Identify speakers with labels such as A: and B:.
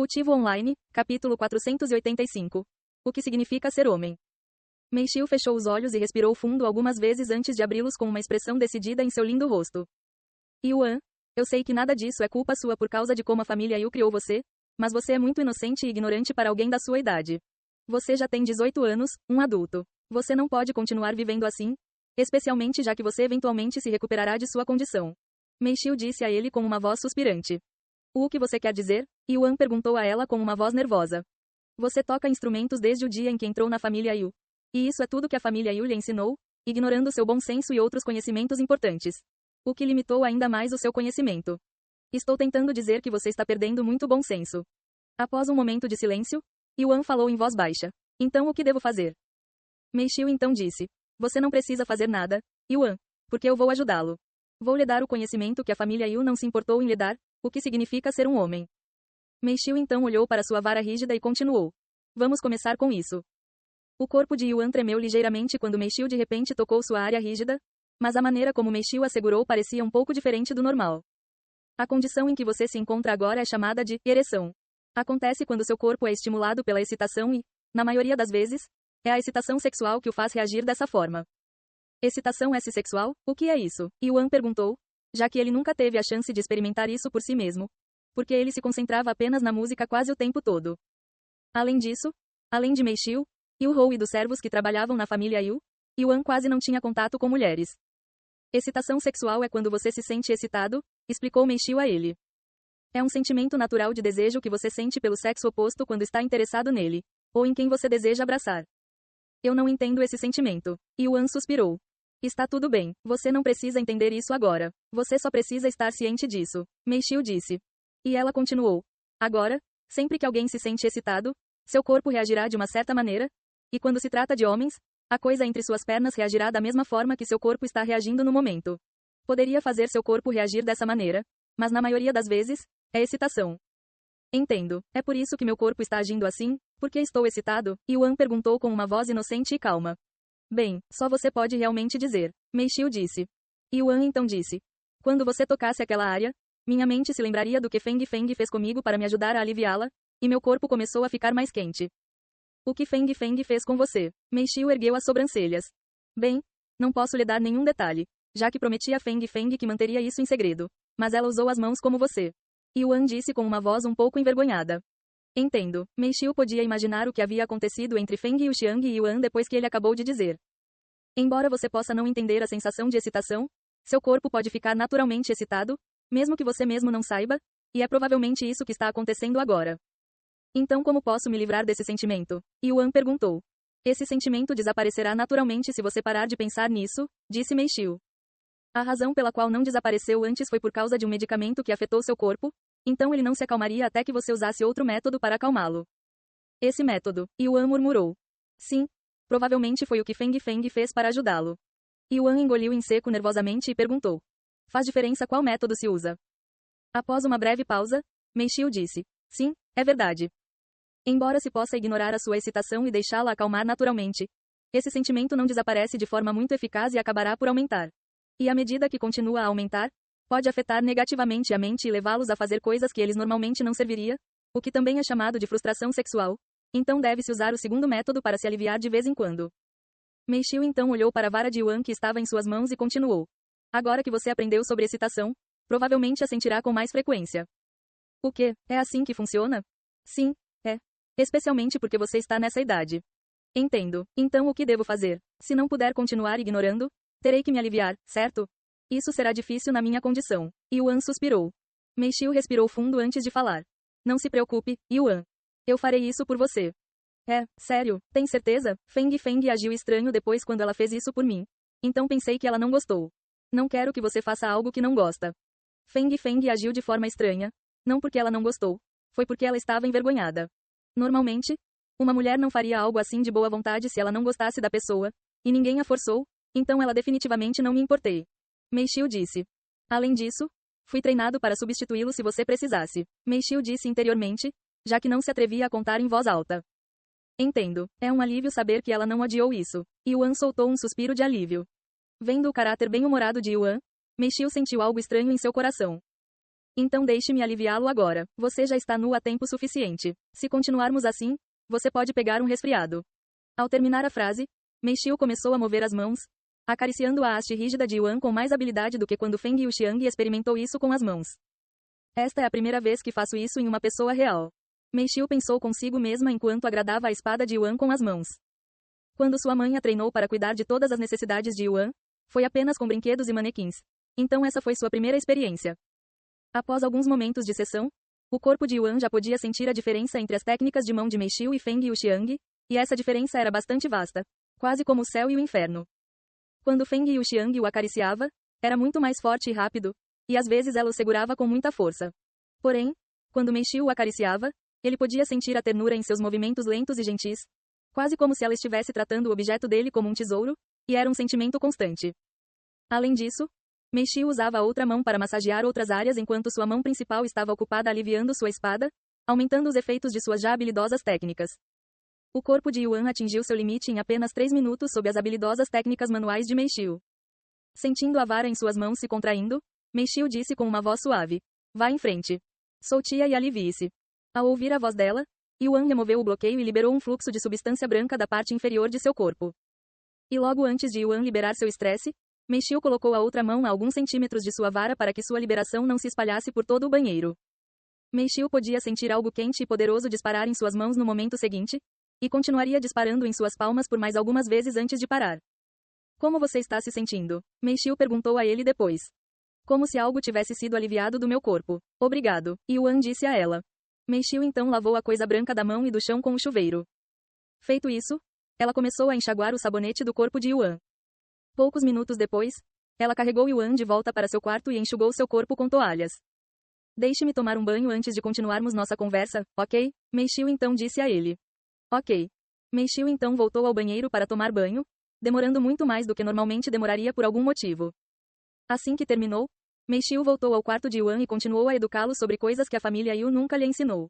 A: Cultivo Online, capítulo 485. O que significa ser homem? Meishiu fechou os olhos e respirou fundo algumas vezes antes de abri-los com uma expressão decidida em seu lindo rosto. Yuan, eu sei que nada disso é culpa sua por causa de como a família Yu criou você, mas você é muito inocente e ignorante para alguém da sua idade. Você já tem 18 anos, um adulto. Você não pode continuar vivendo assim, especialmente já que você eventualmente se recuperará de sua condição. Meishiu disse a ele com uma voz suspirante. O que você quer dizer? Yuan perguntou a ela com uma voz nervosa. Você toca instrumentos desde o dia em que entrou na família Yu. E isso é tudo que a família Yu lhe ensinou, ignorando seu bom senso e outros conhecimentos importantes. O que limitou ainda mais o seu conhecimento. Estou tentando dizer que você está perdendo muito bom senso. Após um momento de silêncio, Yuan falou em voz baixa. Então o que devo fazer? Meishiu então disse. Você não precisa fazer nada, Yuan, porque eu vou ajudá-lo. Vou lhe dar o conhecimento que a família Yu não se importou em lhe dar, o que significa ser um homem. Meishiu então olhou para sua vara rígida e continuou. Vamos começar com isso. O corpo de Yuan tremeu ligeiramente quando Meishiu de repente tocou sua área rígida, mas a maneira como Meishiu a segurou parecia um pouco diferente do normal. A condição em que você se encontra agora é chamada de ereção. Acontece quando seu corpo é estimulado pela excitação e, na maioria das vezes, é a excitação sexual que o faz reagir dessa forma. Excitação S-sexual? O que é isso? Yuan perguntou, já que ele nunca teve a chance de experimentar isso por si mesmo, porque ele se concentrava apenas na música quase o tempo todo. Além disso, além de Meishiu, Yu-Hou e dos servos que trabalhavam na família Yu, Yuan quase não tinha contato com mulheres. Excitação sexual é quando você se sente excitado, explicou Meishiu a ele. É um sentimento natural de desejo que você sente pelo sexo oposto quando está interessado nele, ou em quem você deseja abraçar. Eu não entendo esse sentimento. Yuan suspirou. Está tudo bem, você não precisa entender isso agora. Você só precisa estar ciente disso, Meishiu disse. E ela continuou. Agora, sempre que alguém se sente excitado, seu corpo reagirá de uma certa maneira, e quando se trata de homens, a coisa entre suas pernas reagirá da mesma forma que seu corpo está reagindo no momento. Poderia fazer seu corpo reagir dessa maneira, mas na maioria das vezes, é excitação. Entendo, é por isso que meu corpo está agindo assim, porque estou excitado? Yuan perguntou com uma voz inocente e calma. Bem, só você pode realmente dizer, Meishiu disse. Yuan então disse. Quando você tocasse aquela área, minha mente se lembraria do que Feng Feng fez comigo para me ajudar a aliviá-la, e meu corpo começou a ficar mais quente. O que Feng Feng fez com você? Meishiu ergueu as sobrancelhas. Bem, não posso lhe dar nenhum detalhe, já que prometi a Feng Feng que manteria isso em segredo, mas ela usou as mãos como você. Yuan disse com uma voz um pouco envergonhada. Entendo. Meishiu podia imaginar o que havia acontecido entre Feng Yuxiang e Yuan depois que ele acabou de dizer. Embora você possa não entender a sensação de excitação, seu corpo pode ficar naturalmente excitado, mesmo que você mesmo não saiba, e é provavelmente isso que está acontecendo agora. Então como posso me livrar desse sentimento? Yuan perguntou. Esse sentimento desaparecerá naturalmente se você parar de pensar nisso, disse Meishiu. A razão pela qual não desapareceu antes foi por causa de um medicamento que afetou seu corpo, então ele não se acalmaria até que você usasse outro método para acalmá-lo. Esse método, Yuan murmurou. Sim, provavelmente foi o que Feng Feng fez para ajudá-lo. Yuan engoliu em seco nervosamente e perguntou. Faz diferença qual método se usa? Após uma breve pausa, Meishiu disse. Sim, é verdade. Embora se possa ignorar a sua excitação e deixá-la acalmar naturalmente, esse sentimento não desaparece de forma muito eficaz e acabará por aumentar. E à medida que continua a aumentar, pode afetar negativamente a mente e levá-los a fazer coisas que eles normalmente não serviria, o que também é chamado de frustração sexual. Então deve-se usar o segundo método para se aliviar de vez em quando. Meishiu então olhou para a vara de Yuan que estava em suas mãos e continuou. Agora que você aprendeu sobre excitação, provavelmente a sentirá com mais frequência. O quê? É assim que funciona? Sim, é. Especialmente porque você está nessa idade. Entendo. Então o que devo fazer? Se não puder continuar ignorando, terei que me aliviar, certo? Isso será difícil na minha condição. Yuan suspirou. Meishiu respirou fundo antes de falar. Não se preocupe, Yuan. Eu farei isso por você. É, sério, tem certeza? Feng Feng agiu estranho depois quando ela fez isso por mim. Então pensei que ela não gostou. Não quero que você faça algo que não gosta. Feng Feng agiu de forma estranha. Não porque ela não gostou. Foi porque ela estava envergonhada. Normalmente, uma mulher não faria algo assim de boa vontade se ela não gostasse da pessoa, e ninguém a forçou, então ela definitivamente não me importei. Meishiu disse. Além disso, fui treinado para substituí-lo se você precisasse. Meishiu disse interiormente, já que não se atrevia a contar em voz alta. Entendo. É um alívio saber que ela não adiou isso. Yuan soltou um suspiro de alívio. Vendo o caráter bem-humorado de Yuan, Meishiu sentiu algo estranho em seu coração. Então deixe-me aliviá-lo agora. Você já está nu há tempo suficiente. Se continuarmos assim, você pode pegar um resfriado. Ao terminar a frase, Meixiu começou a mover as mãos, acariciando a haste rígida de Yuan com mais habilidade do que quando Feng Yuxiang experimentou isso com as mãos. Esta é a primeira vez que faço isso em uma pessoa real. Meixiu pensou consigo mesma enquanto agradava a espada de Yuan com as mãos. Quando sua mãe a treinou para cuidar de todas as necessidades de Yuan, foi apenas com brinquedos e manequins. Então essa foi sua primeira experiência. Após alguns momentos de sessão, o corpo de Yuan já podia sentir a diferença entre as técnicas de mão de Meixiu e Feng Yuxiang, e essa diferença era bastante vasta, quase como o céu e o inferno. Quando Feng Yuxiang o acariciava, era muito mais forte e rápido, e às vezes ela o segurava com muita força. Porém, quando Meixiu o acariciava, ele podia sentir a ternura em seus movimentos lentos e gentis, quase como se ela estivesse tratando o objeto dele como um tesouro, e era um sentimento constante. Além disso, Meixiu usava a outra mão para massagear outras áreas enquanto sua mão principal estava ocupada aliviando sua espada, aumentando os efeitos de suas já habilidosas técnicas. O corpo de Yuan atingiu seu limite em apenas 3 minutos sob as habilidosas técnicas manuais de Meixiu. Sentindo a vara em suas mãos se contraindo, Meixiu disse com uma voz suave: "Vá em frente. Solte-a e alivie-se." Ao ouvir a voz dela, Yuan removeu o bloqueio e liberou um fluxo de substância branca da parte inferior de seu corpo. E logo antes de Yuan liberar seu estresse, Meixiu colocou a outra mão a alguns centímetros de sua vara para que sua liberação não se espalhasse por todo o banheiro. Meixiu podia sentir algo quente e poderoso disparar em suas mãos no momento seguinte, e continuaria disparando em suas palmas por mais algumas vezes antes de parar. "Como você está se sentindo?" Meixiu perguntou a ele depois. "Como se algo tivesse sido aliviado do meu corpo." "Obrigado," Yuan disse a ela. Meixiu então lavou a coisa branca da mão e do chão com o chuveiro. Feito isso, ela começou a enxaguar o sabonete do corpo de Yuan. Poucos minutos depois, ela carregou Yuan de volta para seu quarto e enxugou seu corpo com toalhas. "Deixe-me tomar um banho antes de continuarmos nossa conversa, ok?" Meixiu então disse a ele. "Ok." Meixiu então voltou ao banheiro para tomar banho, demorando muito mais do que normalmente demoraria por algum motivo. Assim que terminou, Meixiu voltou ao quarto de Yuan e continuou a educá-lo sobre coisas que a família Yu nunca lhe ensinou.